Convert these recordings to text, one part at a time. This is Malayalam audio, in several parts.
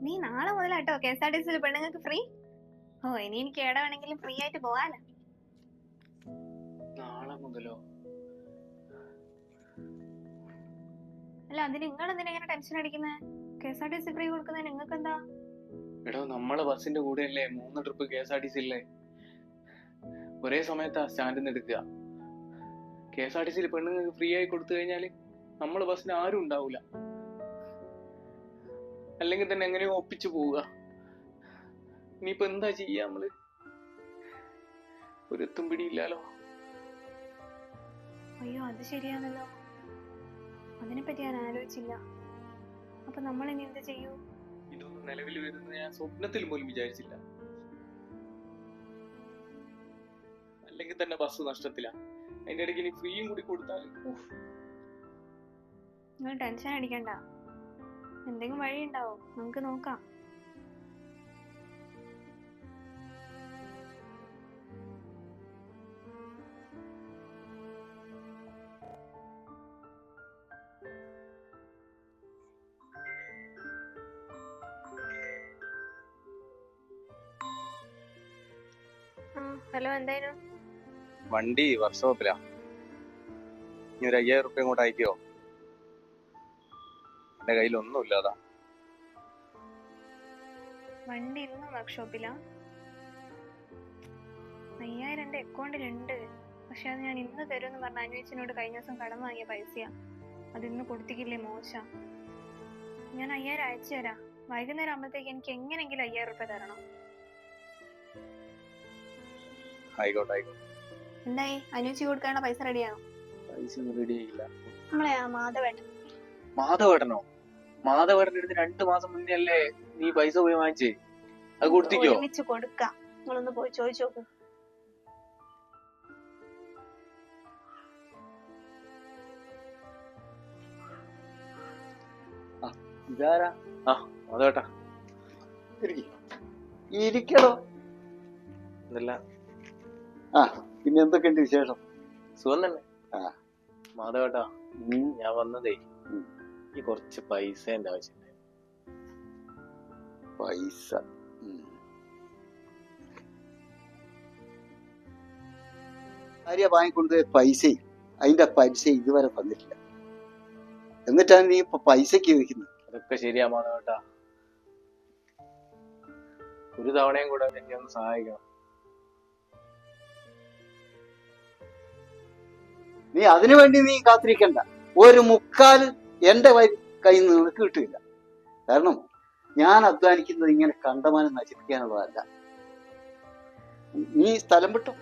നീ നാളെ മുതലാട്ടോ KSRTC പെണ്ണുങ്ങൾക്ക് ഫ്രീ. ഓ ഇനി എനിക്ക് എവിടെ വേണമെങ്കിലും ഫ്രീ ആയിട്ട് പോവാലോ. നാളെ മുതലോ? അല്ല അതിന് നിങ്ങൾ എന്തിനാ ഇങ്ങനെ ടെൻഷൻ അടിക്കുന്നത്? KSRTC ഫ്രീ കൊടുക്കുന്നത് നിങ്ങൾക്ക് എന്താ? എടോ നമ്മളെ ബസ്സിന്റെ കൂടെയല്ലേ 3 ട്രിപ്പ് KSRTC ഇല്ലേ? ഒരേ സമയത്താ സ്റ്റാൻഡിൽ നിന്ന് എടുക്കുക. KSRTC പെണ്ണുങ്ങൾക്ക് ഫ്രീ ആയി കൊടുത്തു കഴിഞ്ഞാല് നമ്മളെ ബസ്സിന് ആരും ഉണ്ടാവൂല. അല്ലെങ്കിൽ തന്നെ എങ്ങനെയോ ഒപ്പിച്ചു പോവുക. ഇനിയിപ്പോ എന്താ ചെയ്യാ നമ്മള്? ഒരെത്തും പിടിയില്ലാലോ. അയ്യോ അത് ശരിയാണല്ലോ, അതിനെപ്പറ്റി ഞാൻ ആലോചിച്ചില്ല. അപ്പൊ നമ്മൾ ഇനി എന്ത് ചെയ്യൂ? ഇതൊന്നും നിലവിൽ വരുന്നത് ഞാൻ സ്വപ്നത്തിൽ പോലും വിചാരിച്ചില്ല. അല്ലെങ്കിൽ തന്നെ ബസ് നഷ്ടത്തില്ല. അതിന്റെ ഇടയ്ക്ക് ഇനി ഫ്രീയും കൂടി കൊടുത്താൽ നിങ്ങൾ ടെൻഷൻ അടിക്കണ്ട, എന്തെങ്കിലും വഴി ഉണ്ടാവും, നമുക്ക് നോക്കാം. ഹലോ, എന്തായാലും വണ്ടി വർക്ക്ഷോപ്പിലാ. ഇനി ഒരു 5000 റുപ്യ ഇങ്ങോട്ട് അയക്കോ? എന്റെ കയ്യിൽ ഒന്നുമില്ല. അതാ വണ്ടി ഇന്ന് വർക്ക്ഷോപ്പിലാ? 5000 എന്റെ അക്കൗണ്ടിലുണ്ട്, പക്ഷെ അത് ഞാൻ ഇന്ന് തരുമെന്ന് പറഞ്ഞ അന്വേഷിച്ചിനോട് കഴിഞ്ഞ ദിവസം കടം വാങ്ങിയ പൈസയാ. അത് ഇന്ന് കൊടുത്തിക്കില്ലേ മോശം. ഞാൻ 5000 അയച്ചു തരാം. വൈകുന്നേരം ആകുമ്പോഴത്തേക്ക് എനിക്ക് എങ്ങനെയെങ്കിലും 5000 റുപ്യ തരണം. ആയിക്കോട്ടെ. എന്തായി, അന്വേഷിച്ച് കൊടുക്കാനുള്ള പൈസ റെഡിയാണോ? പൈസ ഒന്നും റെഡി ആയില്ല. നമ്മളെ ആ മാധവേട്ടൻ. മാധവേട്ടനോ? മാധവേട്ടൻ്റെ അടുത്ത് 2 മാസം മുന്നേ അല്ലേ നീ പൈസ പോയി വാങ്ങിച്ചേ? അത് കൊടുത്തിക്കോ? ഒരുമിച്ച് കൊടുക്കാം, നിങ്ങളൊന്ന് പോയി ചോദിച്ചു നോക്ക്. ഇതാരാ? ആ മാധവേട്ടാ, ഇരിക്കണോ? ഇതല്ല. ആ പിന്നെ എന്തൊക്കെയുണ്ട് വിശേഷം? സുഖം തന്നെ. ആ മാധവേട്ടാ, ഞാൻ വന്നതേ ഈ കുറച്ച് പൈസേന്റെ ആവശ്യമുണ്ട്. പൈസ ഭാര്യ വാങ്ങിക്കൊടുത്ത പൈസയും അതിന്റെ പൈസ ഇതുവരെ തന്നിട്ടില്ല. എന്നിട്ടാണ് നീ ഇപ്പൊ പൈസക്ക് ചോദിക്കുന്നത്? അതൊക്കെ ശരിയാ മാധവേട്ടാ, ഒരു തവണയും കൂടെ എന്നെ ഒന്ന് സഹായിക്കണം. നീ അതിനു വേണ്ടി നീ കാത്തിരിക്കണ്ട. ഒരു മുക്കാൽ എന്റെ കയ്യിൽ നിന്ന് നിനക്ക് കിട്ടില്ല. കാരണം ഞാൻ അധ്വാനിക്കുന്നത് ഇങ്ങനെ കണ്ടമാനം നശിപ്പിക്കാനുള്ളതല്ല. നീ സ്ഥലം വിട്ടു.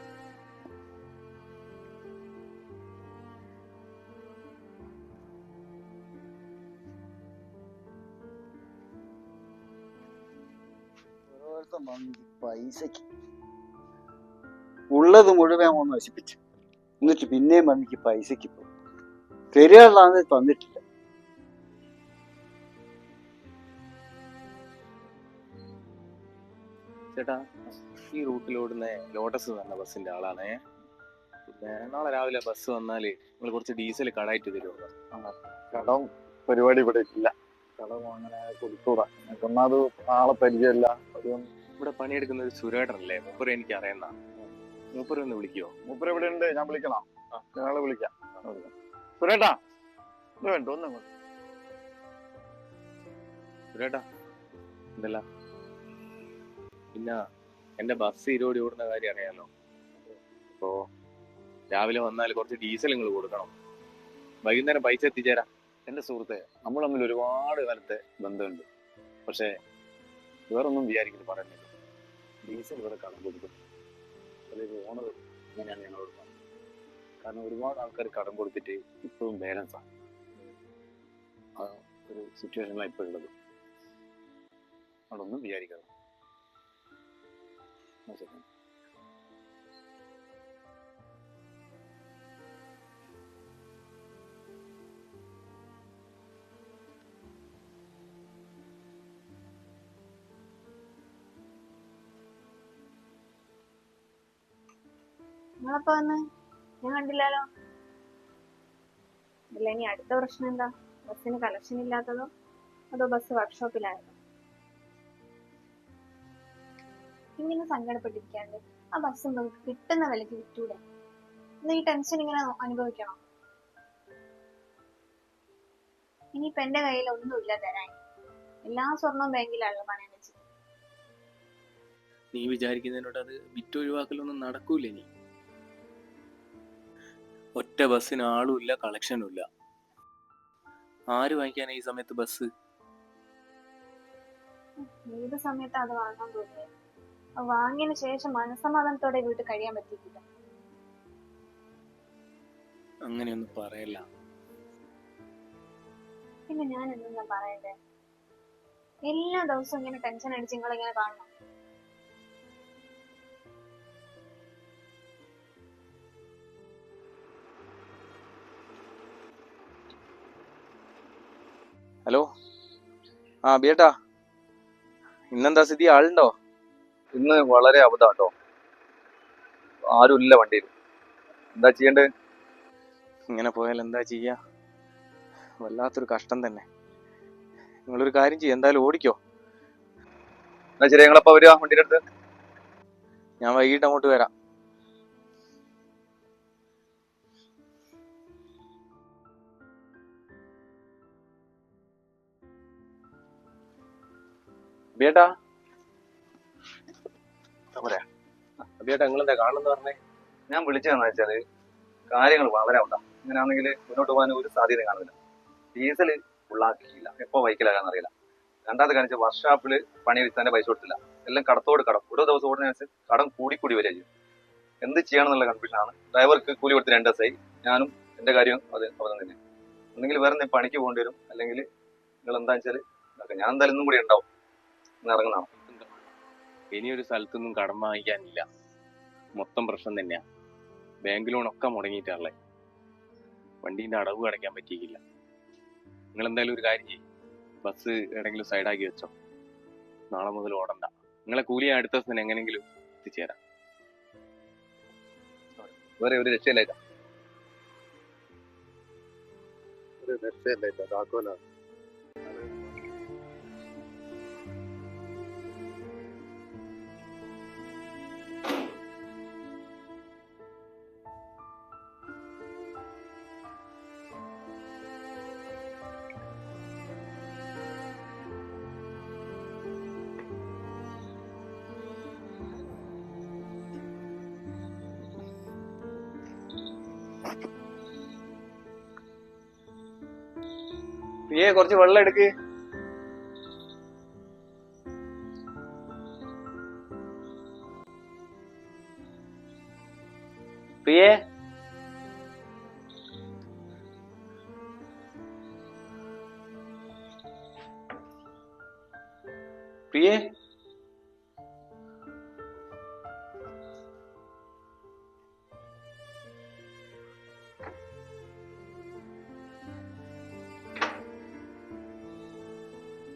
പൈസക്ക് ഉള്ളത് മുഴുവൻ ഒന്ന് നശിപ്പിച്ചു, എന്നിട്ട് പിന്നെയും വന്നിക്ക് പൈസക്ക് പോകും. തരികയുള്ളതാണ് തന്നിട്ടില്ല. ചേട്ടാ, ഈ റൂട്ടിൽ ഓടുന്ന ലോട്ടസ് എന്ന ബസ്സിന്റെ ആളാണേ. പിന്നെ നാളെ രാവിലെ ബസ് വന്നാല് നിങ്ങൾ കുറച്ച് ഡീസൽ കടായിട്ട് തരുമോ? കടം പരിപാടി ഇവിടെ ഇല്ല. കടം അങ്ങനെ കൊടുത്തൂടാ. ഒന്നാമത് ആളെ പരിചയമില്ല. ഇവിടെ പണിയെടുക്കുന്ന ഒരു സുരേട്ടനല്ലേ, മൂപ്പര് എനിക്ക് അറിയുന്ന. മൂപ്പര് ഒന്ന് വിളിക്കുവോ? മൂപ്പര് ഇവിടെ ഉണ്ട്, ഞാൻ വിളിക്കണം. ഞങ്ങള് വിളിക്കാം. സുരേട്ടാ, ഇത് വേണ്ട ഒന്നും. സുരേട്ടാ, എന്തല്ല? പിന്നെ എന്റെ ബസ് ഇരുപടി ഓടുന്ന കാര്യം അറിയാലോ. അപ്പോ രാവിലെ വന്നാൽ കുറച്ച് ഡീസൽ നിങ്ങൾ കൊടുക്കണം. വൈകുന്നേരം പൈസ എത്തിച്ചേരാം. എന്റെ സുഹൃത്തെ, നമ്മൾ തമ്മിൽ ഒരുപാട് കാലത്തെ ബന്ധമുണ്ട്. പക്ഷെ വേറൊന്നും വിചാരിക്കുന്നു പറയുന്നില്ല. ഡീസൽ ഇവിടെ കടം കൊടുക്കും. അതായത് ഓണർ ഇങ്ങനെയാണ് ഞങ്ങളോട് പറഞ്ഞത്. കാരണം ഒരുപാട് ആൾക്കാർ കടം കൊടുത്തിട്ട് ഇപ്പോഴും ബാലൻസാണ്. ആ ഒരു സിറ്റുവേഷനിലാണ് ഇപ്പോൾ ഉള്ളത്. അതൊന്നും വിചാരിക്കാതെ. നിങ്ങളപ്പോ വന്ന് ഞാൻ കണ്ടില്ലല്ലോ. അല്ല, ഇനി അടുത്ത പ്രശ്നം എന്താ? ബസ്സിന് കളക്ഷൻ ഇല്ലാത്തതോ അതോ ബസ് വർക്ക്ഷോപ്പിലായതോ? ഇങ്ങനെ സങ്കടപ്പെട്ടിരിക്കാണ്ട് ആ ബസ് നമുക്ക് കിട്ടുന്ന വിലക്ക് വിറ്റൂടെ? ഇന്ന് ഈ ടെൻഷൻ ഇങ്ങനെ അനുഭവിക്കണം? ഇനിയിപ്പൊ എന്റെ കയ്യിൽ ഒന്നുമില്ല തരാൻ. എല്ലാ സ്വർണവും ബാങ്കിലാണല്ലോ പണയം വെച്ചത്. നീ വിചാരിക്കുന്നതിനോട് അത് വിറ്റൊഴിവാക്കലൊന്നും നടക്കൂല. ഇനി ഒറ്റ ബസ്സിന് ആളുമില്ല, കളക്ഷനും ഇല്ല. ആര് വാങ്ങിക്കാനാ ഈ സമയത്ത് ബസ്? ഏത് സമയത്താ അത് വാങ്ങാൻ തോന്നിയത്? അത് വാങ്ങിയതിനു ശേഷം മനസ്സമാധാനത്തോടെ വീട്ടിൽ കഴിയാൻ പറ്റിയിട്ടില്ല. അങ്ങനെയൊന്നും പറയല്ല. പിന്നെ ഞാൻ എന്തെന്നാ പറയണ്ടേ? എല്ലാ ദിവസവും ഇങ്ങനെ ടെൻഷൻ അടിച്ച് നിങ്ങളിങ്ങനെ കാണണം? ഹലോ, ആ ബിയേട്ടാ, ഇന്നെന്താ സ്ഥിതി? ആളുണ്ടോ? ഇന്ന് വളരെ അബദ്ധാട്ടോ, ആരും ഇല്ല വണ്ടിയിൽ. എന്താ ചെയ്യണ്ടേ? ഇങ്ങനെ പോയാൽ എന്താ ചെയ്യാ? വല്ലാത്തൊരു കഷ്ടം തന്നെ. നിങ്ങളൊരു കാര്യം ചെയ്യ, എന്തായാലും ഓടിക്കോ. എന്നാ ശരി, ഞങ്ങളപ്പോ വരിക വണ്ടിയുടെ അടുത്ത്. ഞാൻ വൈകിട്ട് അങ്ങോട്ട് വരാം. ബിയേട്ടാ, ബിയേട്ടാ, നിങ്ങളെന്താ കാണുന്ന പറഞ്ഞേ? ഞാൻ വിളിച്ചതെന്ന് വെച്ചാല് കാര്യങ്ങൾ വളരെ ഉണ്ടാ. ഇങ്ങനെയാണെങ്കിൽ മുന്നോട്ട് പോകാൻ ഒരു സാധ്യത കാണുന്നില്ല. ഡീസൽ ഫുള്ളാക്കിയില്ല, എപ്പോ ബൈക്കിലാകാന്ന് അറിയില്ല. രണ്ടാമത് കാണിച്ച വർക്ക്ഷോപ്പിൽ പണിയെടുത്തതിന്റെ പൈസ കൊടുത്തില്ല. എല്ലാം കടത്തോട് കടം, ഓരോ ദിവസം ഓടുന്നതിനനുസരിച്ച് കടം കൂടി വരിക ചെയ്യും. എന്ത് ചെയ്യണം എന്നുള്ള കൺഫ്യൂഷനാണ്. ഡ്രൈവർക്ക് കൂലി കൊടുത്ത് 2 ദിവസമായി. ഞാനും എന്റെ കാര്യം അത് തന്നെ. ഒന്നെങ്കിൽ വേറെ എന്തെങ്കിലും പണിക്ക് പോകേണ്ടി വരും, അല്ലെങ്കിൽ നിങ്ങൾ എന്താ വെച്ചാൽ ഞാൻ എന്തായാലും ഇന്നും കൂടി ഉണ്ടാവും. ഇന്ന് ഇറങ്ങുന്നതാണ്. ഇനിയൊരു സ്ഥലത്തൊന്നും കടം വാങ്ങിക്കാനില്ല. മൊത്തം പ്രശ്നം തന്നെയാ. ബാങ്ക് ലോണൊക്കെ മുടങ്ങിയിട്ടാണല്ലേ. വണ്ടീന്റെ അടവ് അടയ്ക്കാൻ പറ്റിയില്ല. നിങ്ങൾ എന്തായാലും ഒരു കാര്യം ചെയ്യും, ബസ് എവിടെയെങ്കിലും സൈഡാക്കി വെച്ചോ. നാളെ മുതൽ ഓടണ്ട. നിങ്ങളെ കൂലി ഞാൻ അടുത്ത ദിവസം എങ്ങനെയെങ്കിലും എത്തിച്ചേരാം. വേറെ ഒരു രക്ഷയില്ലായിട്ടാ. പ്രിയേ, കുറച്ച് വെള്ളം എടുക്ക്. പ്രിയേ, പ്രിയേ,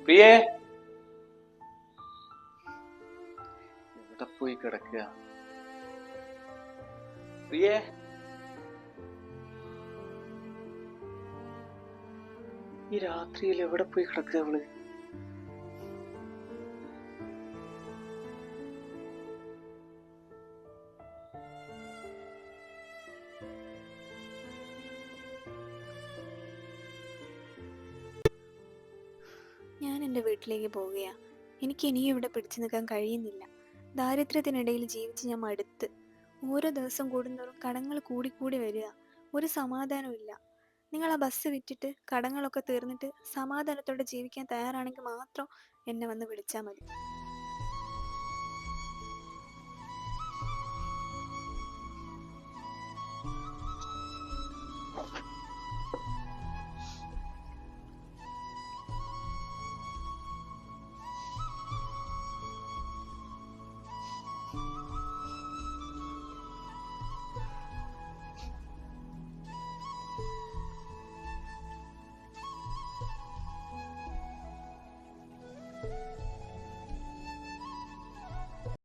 പ്രിയേ, എവിടെ പോയി കിടക്കുക? പ്രിയേ, ഈ രാത്രിയിൽ എവിടെ പോയി കിടക്കുക അവള്? ഞാൻ എൻ്റെ വീട്ടിലേക്ക് പോവുകയാ. എനിക്ക് ഇനിയും ഇവിടെ പിടിച്ചു നിൽക്കാൻ കഴിയുന്നില്ല. ദാരിദ്ര്യത്തിനിടയിൽ ജീവിച്ച് ഞാൻ മടുത്ത്. ഓരോ ദിവസം കൂടുന്തോറും കടങ്ങൾ കൂടി വരിക. ഒരു സമാധാനവും ഇല്ല. നിങ്ങൾ ആ ബസ് വിറ്റിട്ട് കടങ്ങളൊക്കെ തീർന്നിട്ട് സമാധാനത്തോടെ ജീവിക്കാൻ തയ്യാറാണെങ്കിൽ മാത്രം എന്നെ വന്ന് വിളിച്ചാൽ മതി.